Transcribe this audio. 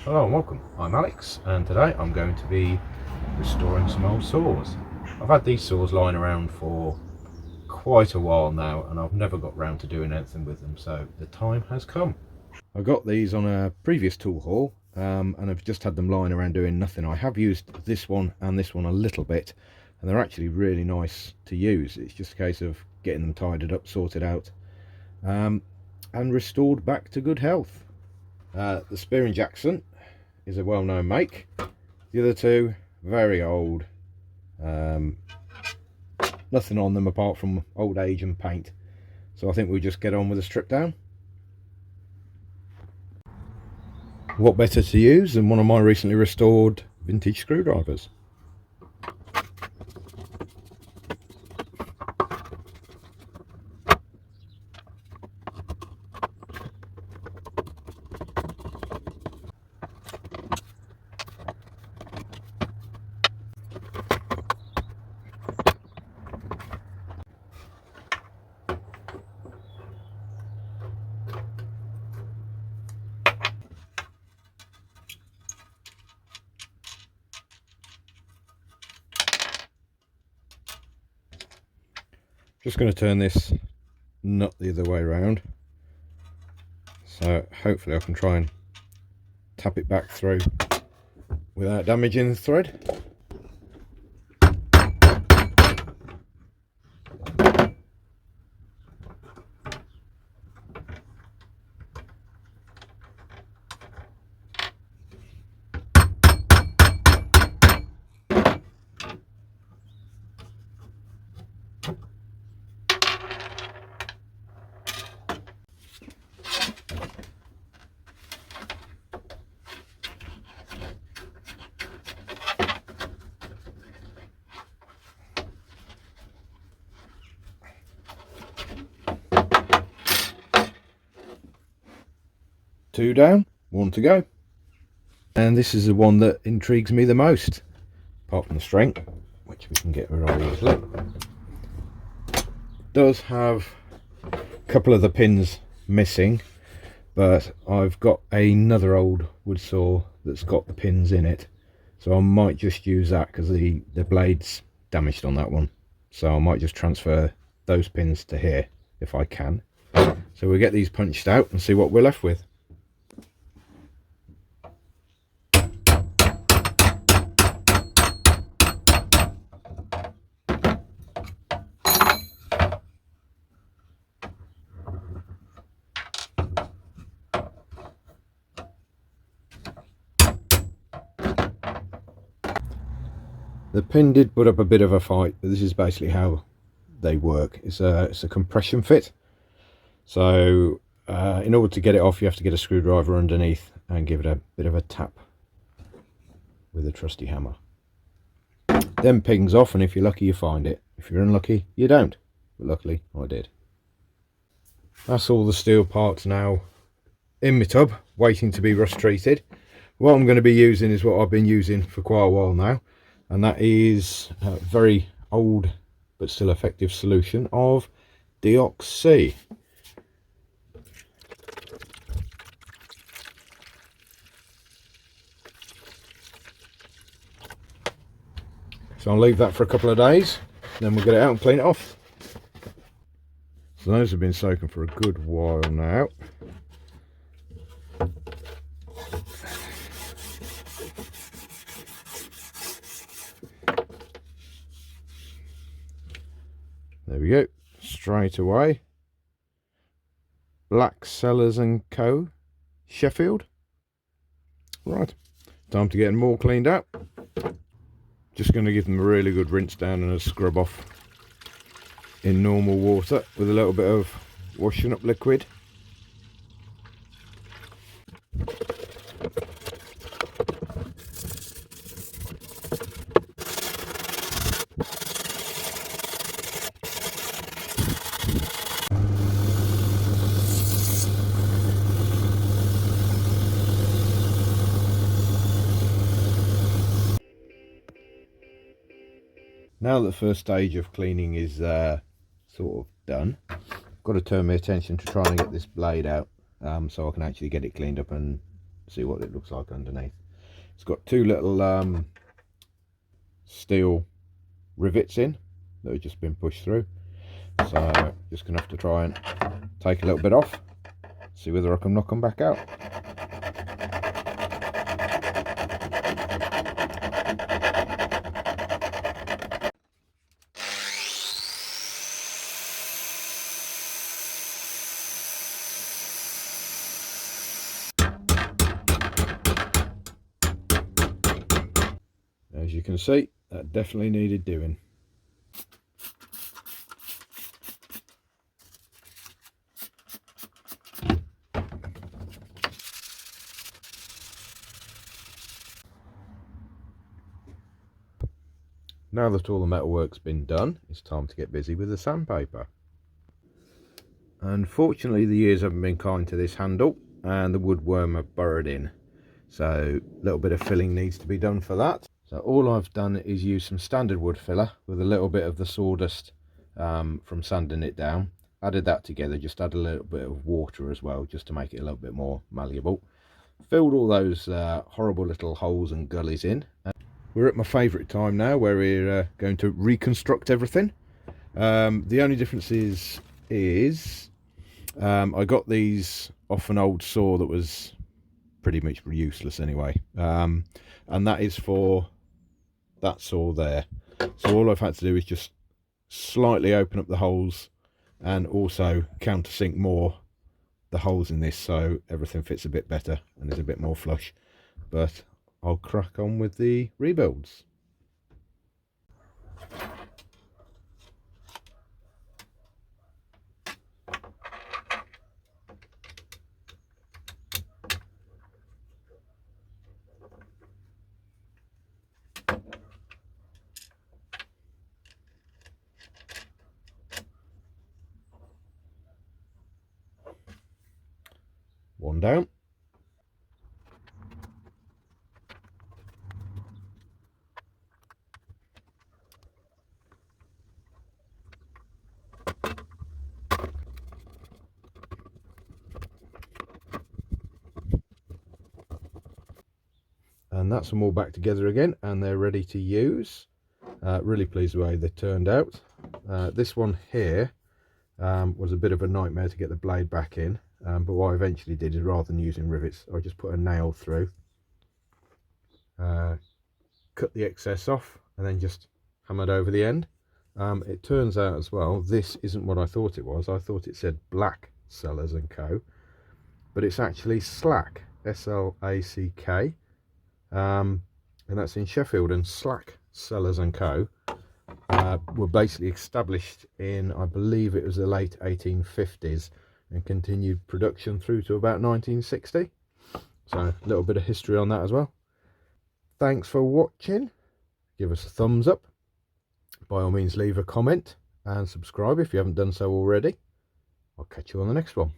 Hello and welcome, I'm Alex, and today I'm going to be restoring some old saws. I've had these saws lying around for quite a while now and I've never got round to doing anything with them, so the time has come. I got these on a previous tool haul and I've just had them lying around doing nothing. I have used this one and this one a little bit and they're actually really nice to use. It's just a case of getting them tidied up, sorted out and restored back to good health. The Spear & Jackson is a well-known make. The other two, very old. Nothing on them apart from old age and paint. So I think we'll just get on with the strip down. What better to use than one of my recently restored vintage screwdrivers? Just going to turn this nut the other way around, so hopefully I can try and tap it back through without damaging the thread. Two down, one to go. And this is the one that intrigues me the most, apart from the strength, which we can get rid of easily. It does have a couple of the pins missing, but I've got another old wood saw that's got the pins in it, so I might just use that because the blade's damaged on that one, so I might just transfer those pins to here if I can. So we'll get these punched out and see what we're left with. The pin did put up a bit of a fight, but this is basically how they work. It's a compression fit, so in order to get it off you have to get a screwdriver underneath and give it a bit of a tap with a trusty hammer. Then pings off, and if you're lucky you find it. If you're unlucky you don't, but luckily I did. That's all the steel parts now in my tub, waiting to be rust treated. What I'm going to be using is what I've been using for quite a while now, and that is a very old but still effective solution of Deoxy. So I'll leave that for a couple of days, then we'll get it out and clean it off. So those have been soaking for a good while now. There we go, straight away. Black Sellars & Co, Sheffield. Right, time to get them all cleaned out. Just going to give them a really good rinse down and a scrub off in normal water with a little bit of washing up liquid. Now that the first stage of cleaning is sort of done, I've got to turn my attention to trying to get this blade out so I can actually get it cleaned up and see what it looks like underneath. It's got two little steel rivets in that have just been pushed through, so just gonna have to try and take a little bit off, see whether I can knock them back out. As you can see, that definitely needed doing. Now that all the metalwork's been done, it's time to get busy with the sandpaper. Unfortunately, the years haven't been kind to this handle and the woodworm have burrowed in. So a little bit of filling needs to be done for that. So all I've done is use some standard wood filler with a little bit of the sawdust from sanding it down. Added that together, just add a little bit of water as well, just to make it a little bit more malleable. Filled all those horrible little holes and gullies in. We're at my favourite time now, where we're going to reconstruct everything. The only difference is I got these off an old saw that was pretty much useless anyway, and that is for that saw there. So all I've had to do is just slightly open up the holes and also countersink more the holes in this, so everything fits a bit better and is a bit more flush. But I'll crack on with the rebuilds. One down. And that's them all back together again, and they're ready to use. Really pleased with the way they turned out. This one here was a bit of a nightmare to get the blade back in, but what I eventually did is, rather than using rivets, I just put a nail through, cut the excess off, and then just hammered over the end. It turns out as well, this isn't what I thought it was. I thought it said Black Sellars and Co, but it's actually Slack, S-L-A-C-K, and that's in Sheffield. And Slack Sellars and Co were basically established in, I believe it was the late 1850s, and continued production through to about 1960. So a little bit of history on that as well. Thanks for watching. Give us a thumbs up. By all means, leave a comment and subscribe if you haven't done so already. I'll catch you on the next one.